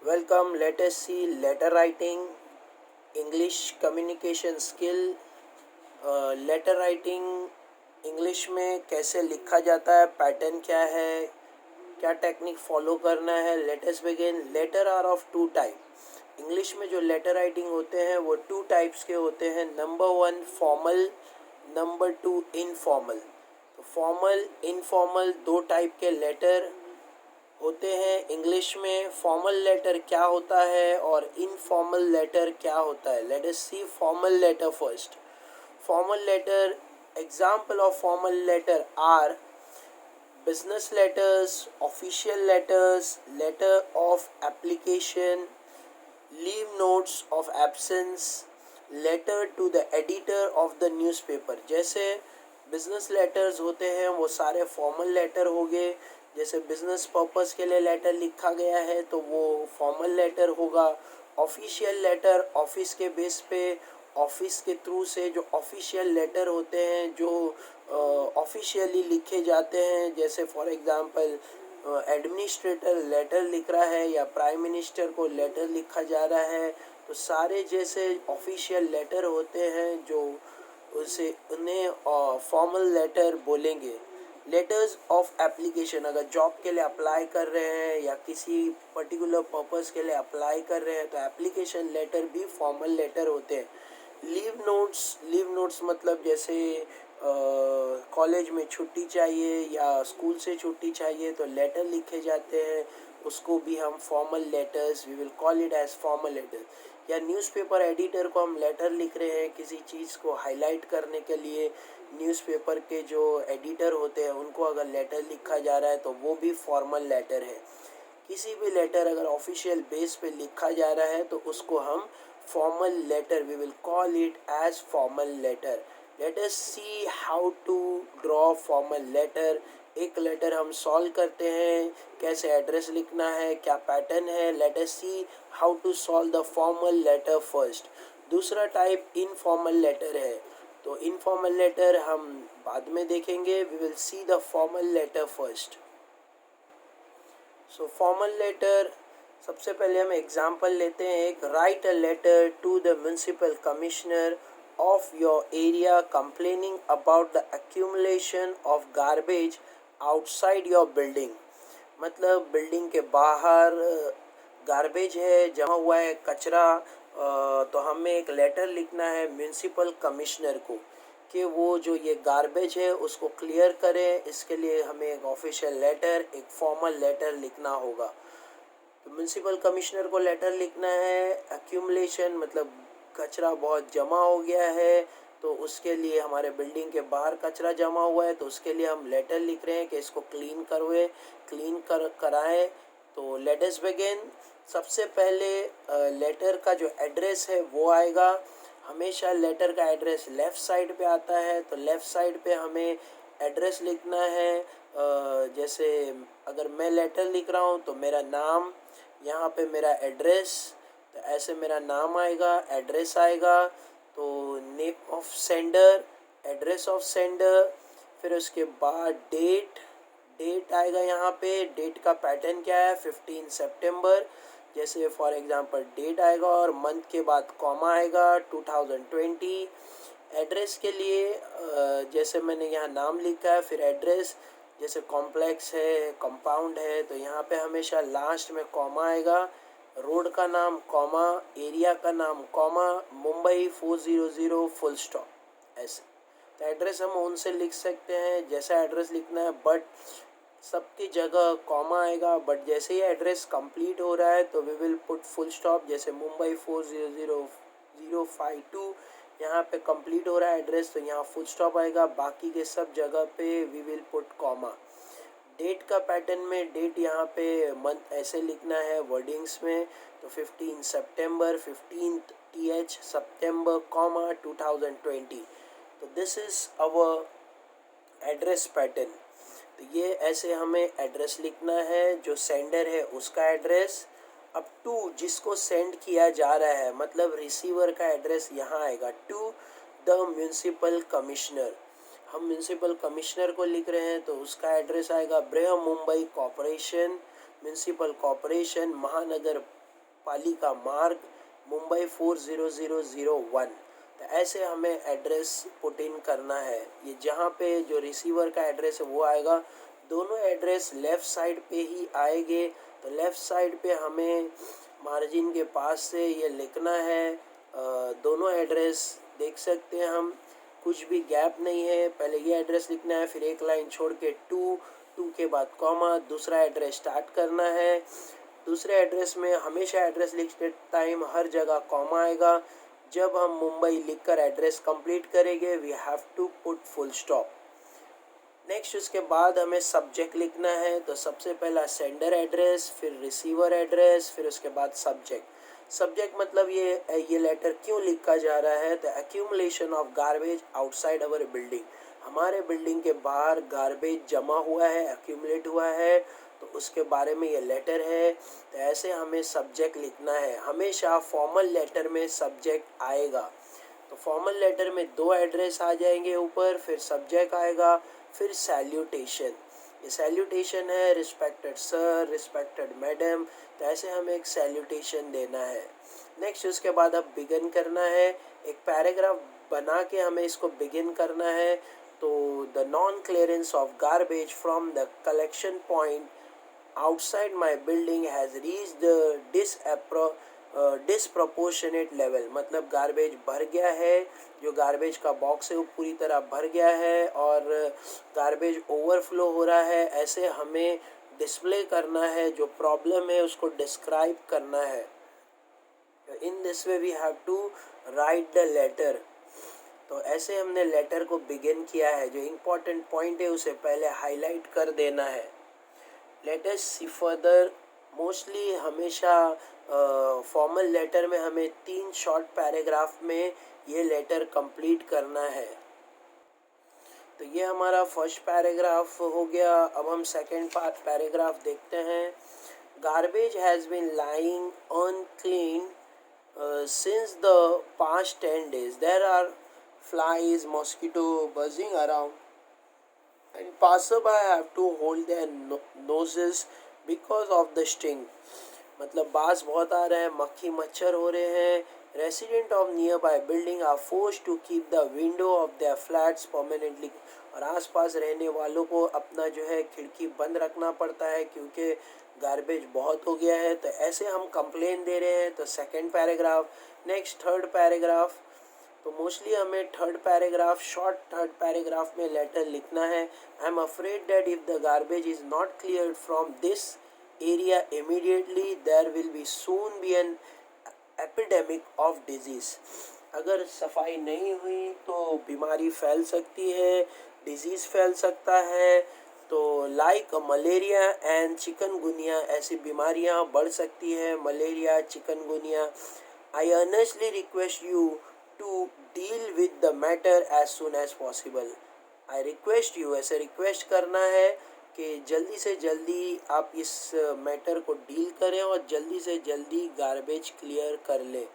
Welcome. Let us see letter writing, English communication skill. Letter writing English में कैसे लिखा जाता है, पैटर्न क्या है, क्या टेक्निक फॉलो करना है. Let us begin. Letter are of two type. English में जो लेटर राइटिंग होते हैं वो टू टाइप्स के होते हैं. Number one formal, number two informal. तो फॉर्मल इनफॉर्मल दो टाइप के लेटर होते हैं इंग्लिश में. फॉर्मल लेटर क्या होता है और इनफॉर्मल लेटर क्या होता है. Let us see formal letter first. Formal letter, example of formal letter are business letters, official letters, letter of application, leave notes of absence, letter to the editor of the newspaper. जैसे business letters होते हैं वो सारे formal letter हो गए. जैसे business purpose के लिए लेटर लिखा गया है तो वो फॉर्मल लेटर होगा. ऑफिशियल लेटर ऑफिस के बेस पे, ऑफिस के थ्रू से जो ऑफिशियल लेटर होते हैं जो ऑफिशियली लिखे जाते हैं. जैसे फॉर एग्जांपल एडमिनिस्ट्रेटर लेटर लिख रहा है या प्राइम मिनिस्टर को लेटर लिखा जा रहा है. तो सारे जैसे ऑफिशियल लेटर होते हैं जो उसे उन्हें फॉर्मल लेटर बोलेंगे. लेटर्स ऑफ एप्लीकेशन, अगर जॉब के लिए अप्लाई कर रहे हैं या किसी पर्टिकुलर पर्पस के लिए अप्लाई कर रहे हैं तो एप्लीकेशन लेटर भी फॉर्मल लेटर होते हैं. लीव नोट्स, लीव नोट्स मतलब जैसे कॉलेज में छुट्टी चाहिए या स्कूल से छुट्टी चाहिए तो लेटर लिखे जाते हैं, उसको भी हम formal letters, we will call it as formal letter. या न्यूज़पेपर एडिटर को हम लेटर लिख रहे हैं किसी चीज़ को हाईलाइट करने के लिए. न्यूज़पेपर के जो एडिटर होते हैं उनको अगर लेटर लिखा जा रहा है तो वो भी फॉर्मल लेटर है. किसी भी लेटर अगर ऑफिशियल बेस पे लिखा जा रहा है तो उसको हम formal letter, we will call it as formal letter. Let us see how to draw formal letter. एक लेटर हम सॉल्व करते हैं, कैसे एड्रेस लिखना है, क्या पैटर्न है. Let us see how to solve the formal letter first. दूसरा टाइप इनफॉर्मल लेटर है. तो इनफॉर्मल लेटर हम बाद में देखेंगे. We will see the formal letter first. So formal letter, सबसे पहले हम एग्जांपल लेते हैं. एक write a letter to the municipal commissioner of your area complaining about the accumulation of garbage outside your building. मतलब बिल्डिंग के बाहर garbage है, जमा हुआ है कचरा. तो हमें एक लेटर लिखना है म्युनिसिपल कमिश्नर को कि वो जो ये गार्बेज है उसको क्लियर करें. इसके लिए हमें एक ऑफिशियल लेटर, एक फॉर्मल लेटर लिखना होगा. तो म्युनिसिपल कमिश्नर को लेटर लिखना है. एक्यूमुलेशन मतलब कचरा बहुत जमा हो गया है तो उसके लिए हमारे बिल्डिंग के बाहर कचरा जमा हुआ है तो उसके लिए हम लेटर लिख रहे हैं कि इसको क्लीन कराएं. तो लेट अस बिगिन. सबसे पहले लेटर का जो एड्रेस है वो आएगा. हमेशा लेटर का एड्रेस लेफ़्ट साइड पे आता है तो लेफ़्ट साइड पे हमें एड्रेस लिखना है. जैसे अगर मैं लेटर लिख रहा हूँ तो मेरा नाम, यहाँ पे मेरा एड्रेस, तो ऐसे मेरा नाम आएगा, एड्रेस आएगा. तो name of sender, address of sender, फिर उसके बाद डेट आएगा. यहाँ पे डेट का पैटर्न क्या है, 15 सितंबर. जैसे फॉर एग्जांपल डेट आएगा और मंथ के बाद कॉमा आएगा 2020. एड्रेस के लिए जैसे मैंने यहाँ नाम लिखा है फिर एड्रेस. जैसे कॉम्प्लेक्स है, कंपाउंड है तो यहाँ पे हमेशा लास्ट में कॉमा आएगा. रोड का नाम कॉमा, एरिया का नाम कॉमा, मुंबई 400 फुल स्टॉप. ऐसे तो एड्रेस हम उनसे लिख सकते हैं जैसा एड्रेस लिखना है, बट सबकी जगह कॉमा आएगा. बट जैसे ही एड्रेस कंप्लीट हो रहा है तो we will put full stop. जैसे मुंबई 400052 यहाँ पे कंप्लीट हो रहा है एड्रेस तो यहाँ फुल स्टॉप आएगा. बाकी के सब जगह पे we will put comma. Date का पैटर्न में डेट यहाँ पे मंथ ऐसे लिखना है वर्डिंग्स में. तो 15 सितंबर, 15th th सितंबर कॉमा 2020. तो this is our address pattern. तो ये ऐसे हमें एड्रेस लिखना है. जो सेंडर है उसका एड्रेस अप टू जिसको सेंड किया जा रहा है, मतलब रिसीवर का एड्रेस यहाँ आएगा टू द म्युनिसिपल कमिश्नर. हम म्युनिसिपल कमिश्नर को लिख रहे हैं तो उसका एड्रेस आएगा Brihan Mumbai corporation, municipal corporation, महानगर पालिका मार्ग, मुंबई 40001। तो ऐसे हमें एड्रेस पुट इन करना है। ये जहाँ पे जो रिसीवर का एड्रेस है वो आएगा, दोनों एड्रेस लेफ़्ट साइड पे ही आएंगे। तो लेफ़्ट साइड पे हमें मार्जिन के पास से ये लिखना है। दोनों एड्रेस देख सकते हैं हम, कुछ भी गैप नहीं है। पहले ये एड्रेस लिखना है, फिर एक लाइन छोड़ के टू के बाद कॉमा, दूसरा एड्रेस स्टार्ट करना है। दूसरे एड्रेस में हमेशा एड्रेस लिखते टाइम हर जगह कॉमा आएगा। जब हम मुंबई लिखकर एड्रेस कंप्लीट करेंगे, we have to put full stop. Next उसके बाद हमें सब्जेक्ट लिखना है। तो सबसे पहला सेंडर एड्रेस, फिर रिसीवर एड्रेस, फिर उसके बाद सब्जेक्ट। सब्जेक्ट मतलब ये लेटर क्यों लिखा जा रहा है। तो accumulation of garbage outside our building, हमारे बिल्डिंग के बाहर गार्बेज जमा हुआ है, एक्यूमुलेट हुआ है, तो उसके बारे में ये लेटर है। तो ऐसे हमें सब्जेक्ट लिखना है। हमेशा फॉर्मल लेटर में सब्जेक्ट आएगा। तो फॉर्मल लेटर में दो एड्रेस आ जाएंगे ऊपर, फिर सब्जेक्ट आएगा, फिर सैल्यूटेशन। ये सैल्यूटेशन है, रिस्पेक्टेड सर, रिस्पेक्टेड मैडम। तो ऐसे हमें एक सैल्यूटेशन देना है। नेक्स्ट उसके बाद अब बिगिन करना है। एक पैराग्राफ बना के हमें इसको बिगिन करना है। तो the non clearance of garbage from the collection point outside my building has reached disproportionate level, मतलब गार्बेज भर गया है। जो गार्बेज का बॉक्स है वो पूरी तरह भर गया है और गार्बेज ओवरफ्लो हो रहा है। ऐसे हमें डिस्प्ले करना है, जो प्रॉब्लम है उसको डिस्क्राइब करना है। In this way we have to write the letter. तो ऐसे हमने लेटर को बिगिन किया है। जो इम्पोर्टेंट पॉइंट है उसे पहले हाईलाइट कर देना है। लेट अस सी फर्दर। मोस्टली हमेशा फॉर्मल लेटर में हमें 3 शॉर्ट पैराग्राफ में ये लेटर कंप्लीट करना है। तो ये हमारा फर्स्ट पैराग्राफ हो गया। अब हम सेकंड पैराग्राफ देखते हैं। Garbage has been lying unclean since the past 10 days. There are flies, mosquito buzzing around, and passerby have to hold their noses because of the sting. मतलब बाज बहुत आ रहे हैं, मक्खी मच्छर हो रहे हैं। Resident of nearby building are forced to keep the window of their flats permanently, और आसपास रहने वालों को अपना जो है खिड़की बंद रखना पड़ता है क्योंकि गार्बेज बहुत हो गया है। तो ऐसे हम कंप्लेन दे रहे हैं। तो second paragraph. Next third paragraph. तो मोस्टली हमें third paragraph, short third paragraph में लेटर लिखना है। I am afraid that if the garbage is not cleared from this area immediately, there will be soon be an epidemic of disease. अगर सफाई नहीं हुई तो बीमारी फैल सकती है, डिजीज़ फैल सकता है। तो लाइक मलेरिया एंड चिकनगुनिया, ऐसी बीमारियां बढ़ सकती है, malaria, chikungunya. I earnestly request you to deal with the matter as soon as possible. I request you, ऐसे रिक्वेस्ट करना है कि जल्दी से जल्दी आप इस मैटर को डील करें और जल्दी से जल्दी गार्बेज क्लियर कर ले।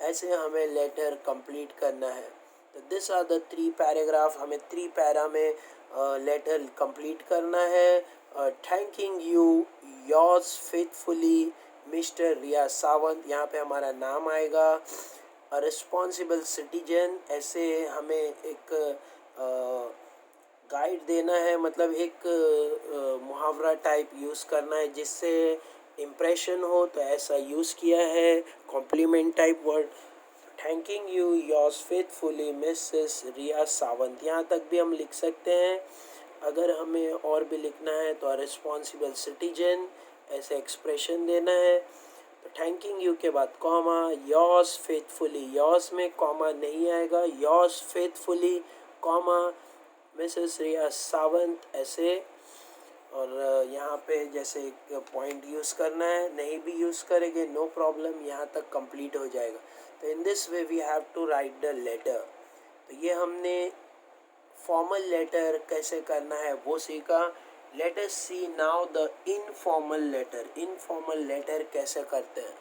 ऐसे हमें लेटर कंप्लीट करना है। तो दिस आर द 3 पैराग्राफ। हमें 3 पैरा में लेटर कंप्लीट करना है। Thanking you yours faithfully mister Riya Sawant, यहाँ पे हमारा नाम आएगा। रिस्पॉन्सिबल सिटीजन, ऐसे हमें एक गाइड देना है, मतलब एक मुहावरा टाइप यूज़ करना है जिससे इम्प्रेशन हो। तो ऐसा यूज़ किया है, compliment type word. Thanking you yours faithfully Mrs Riya Sawant, यहाँ तक भी हम लिख सकते हैं। अगर हमें और भी लिखना है तो रिस्पॉन्सिबल सिटीजन, ऐसे एक्सप्रेशन देना है। तो थैंकिंग यू के बाद कॉमा, योर्स फेथफुली, योर्स में कॉमा नहीं आएगा, yours faithfully comma Mrs Riya Sawant, ऐसे। और यहाँ पे जैसे एक पॉइंट यूज़ करना है, नहीं भी यूज़ करेंगे नो प्रॉब्लम, यहाँ तक कंप्लीट हो जाएगा। तो in this way we have to write the letter. तो ये हमने फॉर्मल लेटर कैसे करना है वो सीखा। Let us see now the informal letter. Informal letter कैसे करते हैं।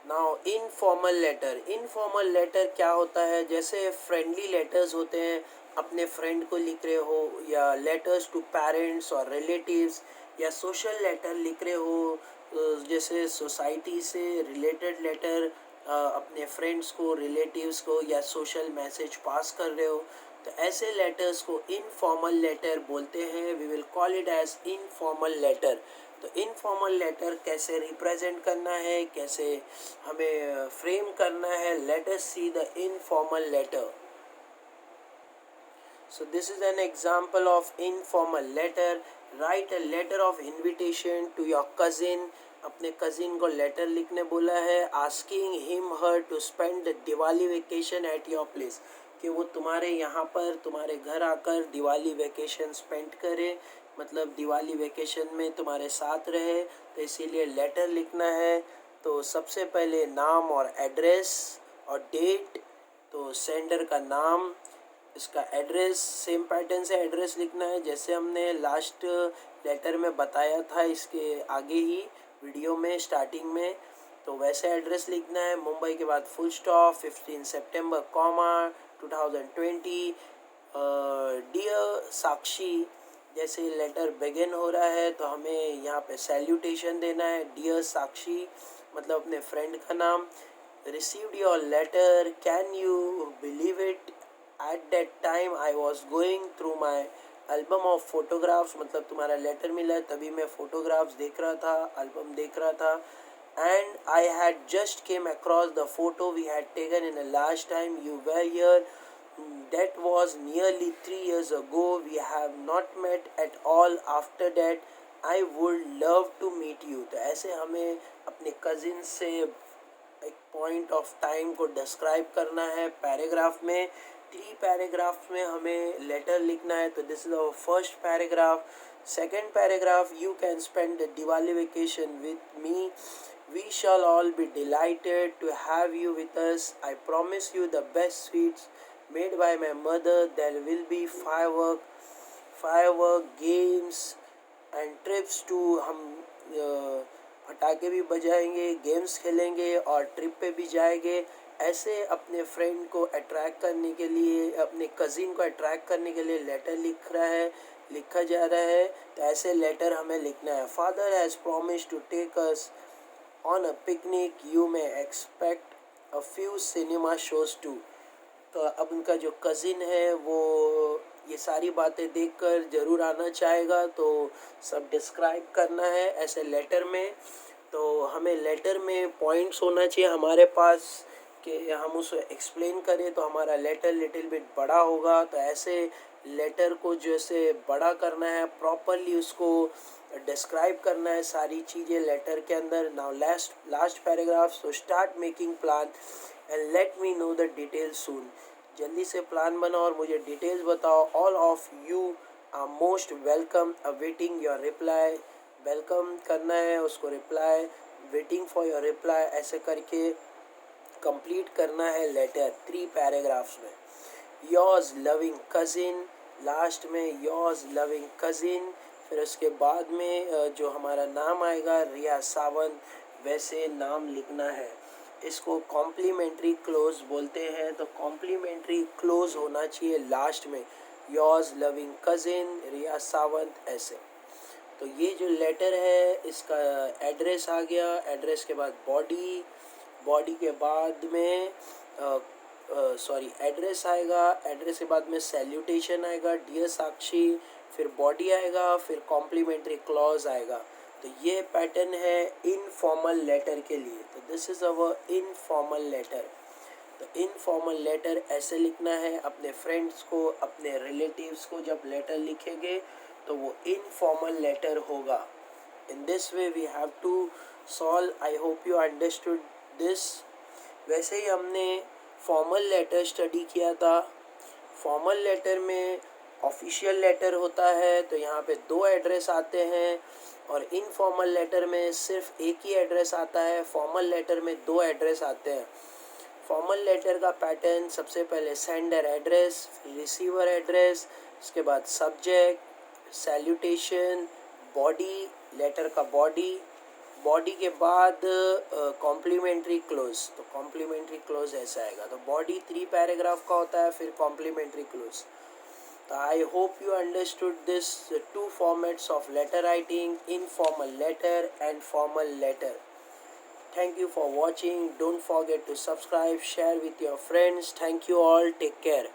Now informal letter. Informal letter क्या होता है, जैसे फ्रेंडली लेटर्स होते हैं, अपने फ्रेंड को लिख रहे हो, या लेटर्स टू पेरेंट्स और रिलेटिव्स, या सोशल लेटर लिख रहे हो, जैसे जैसे सोसाइटी से रिलेटेड लेटर अपने फ्रेंड्स को, रिलेटिव्स को या सोशल मैसेज पास कर रहे हो, तो ऐसे लेटर्स को इनफॉर्मल लेटर बोलते हैं। We will call it as informal letter. तो इनफॉर्मल लेटर कैसे रिप्रेजेंट करना है, कैसे हमें फ्रेम करना है, let us see the informal letter. So this is an example of informal letter. Write a letter of invitation to your cousin. अपने cousin को letter लिखने बोला है, asking him her to spend the Diwali vacation at your place, कि वो तुम्हारे यहाँ पर, तुम्हारे घर आकर दिवाली वेकेशन स्पेंड करे, मतलब दिवाली वेकेशन में तुम्हारे साथ रहे। तो इसीलिए लेटर लिखना है। तो सबसे पहले नाम और एड्रेस और डेट। तो सेंडर का नाम, इसका एड्रेस, सेम पैटर्न से एड्रेस लिखना है जैसे हमने लास्ट लेटर में बताया था, इसके आगे ही वीडियो में स्टार्टिंग में। तो वैसे एड्रेस लिखना है। मुंबई के बाद फुल स्टॉप, 15 सितंबर कॉमा 2020। डियर साक्षी, जैसे लेटर बिगिन हो रहा है तो हमें यहाँ पे सैल्यूटेशन देना है। डियर साक्षी मतलब अपने फ्रेंड का नाम। Received your letter, can you believe it, at that time I was going through my album of photographs, मतलब तुम्हारा लेटर मिला है तभी मैं फ़ोटोग्राफ्स देख रहा था, एल्बम देख रहा था। And I had just came across the photo we had taken in the last time you were here, that was nearly 3 years ago. We have not met at all after that. I would love to meet you. तो ऐसे हमें अपने cousin से एक point of time को describe करना है paragraph में। 3 पैराग्राफ में हमें लेटर लिखना है। तो this is our first paragraph. Second paragraph, you can spend the Diwali vacation with me, we shall all be delighted to have you with us. I promise you the best sweets made by my mother. There will be firework games and trips to, हम पटाखे भी बजाएंगे, games खेलेंगे और trip पे भी जाएंगे। ऐसे अपने फ्रेंड को अट्रैक्ट करने के लिए, अपने कज़िन को अट्रैक्ट करने के लिए लेटर लिखा जा रहा है। तो ऐसे लेटर हमें लिखना है। Father has promised to take us on a picnic, you may expect a few cinema shows too. तो अब उनका जो कज़िन है वो ये सारी बातें देखकर ज़रूर आना चाहेगा। तो सब डिस्क्राइब करना है ऐसे लेटर में। तो हमें लेटर में पॉइंट्स होना चाहिए हमारे पास कि हम उसे एक्सप्लेन करें, तो हमारा लेटर लिटिल बिट बड़ा होगा। तो ऐसे लेटर को जैसे बड़ा करना है, प्रॉपरली उसको डिस्क्राइब करना है सारी चीज़ें लेटर के अंदर। Now last paragraph, so start making plan and let me know the details soon. जल्दी से प्लान बनाओ और मुझे डिटेल्स बताओ। All of you are most welcome, awaiting your reply. Welcome करना है उसको, reply, waiting for your reply, ऐसे करके कंप्लीट करना है लेटर 3 पैराग्राफ्स में। योर्स लविंग कज़िन, लास्ट में योर्स लविंग कज़िन। फिर उसके बाद में जो हमारा नाम आएगा रिया सावंत, वैसे नाम लिखना है। इसको कॉम्प्लीमेंट्री क्लोज बोलते हैं। तो कॉम्प्लीमेंट्री क्लोज होना चाहिए लास्ट में, योर्स लविंग कज़िन रिया सावंत, ऐसे। तो ये जो लेटर है इसका एड्रेस आ गया। एड्रेस के बाद बॉडी के बाद में एड्रेस आएगा। एड्रेस के बाद में सैल्यूटेशन आएगा, डियर साक्षी, फिर बॉडी आएगा, फिर कॉम्प्लीमेंट्री क्लॉज आएगा। तो ये पैटर्न है इनफॉर्मल लेटर के लिए। तो this is our informal letter. तो इनफॉर्मल लेटर ऐसे लिखना है अपने फ्रेंड्स को, अपने रिलेटिव्स को जब लेटर लिखेंगे तो वो इनफॉर्मल लेटर होगा। In this way we have to solve. I hope you understood this. वैसे ही हमने फॉर्मल लेटर स्टडी किया था। फॉर्मल लेटर में ऑफिशियल लेटर होता है, तो यहाँ पे 2 एड्रेस आते हैं, और इनफॉर्मल लेटर में सिर्फ एक ही एड्रेस आता है। फॉर्मल लेटर में 2 एड्रेस आते हैं। फॉर्मल लेटर का पैटर्न, सबसे पहले सेंडर एड्रेस, रिसीवर एड्रेस, उसके बाद सब्जेक्ट, सैल्यूटेशन, बॉडी, लेटर का बॉडी के बाद कॉम्प्लीमेंट्री क्लोज। तो कॉम्प्लीमेंट्री क्लोज ऐसा आएगा। तो बॉडी 3 पैराग्राफ का होता है, फिर कॉम्प्लीमेंट्री क्लोज। तो I hope you understood this 2 formats of letter writing, informal letter and formal letter. Thank you for watching. Don't forget to subscribe, share with your friends. Thank you all. Take care.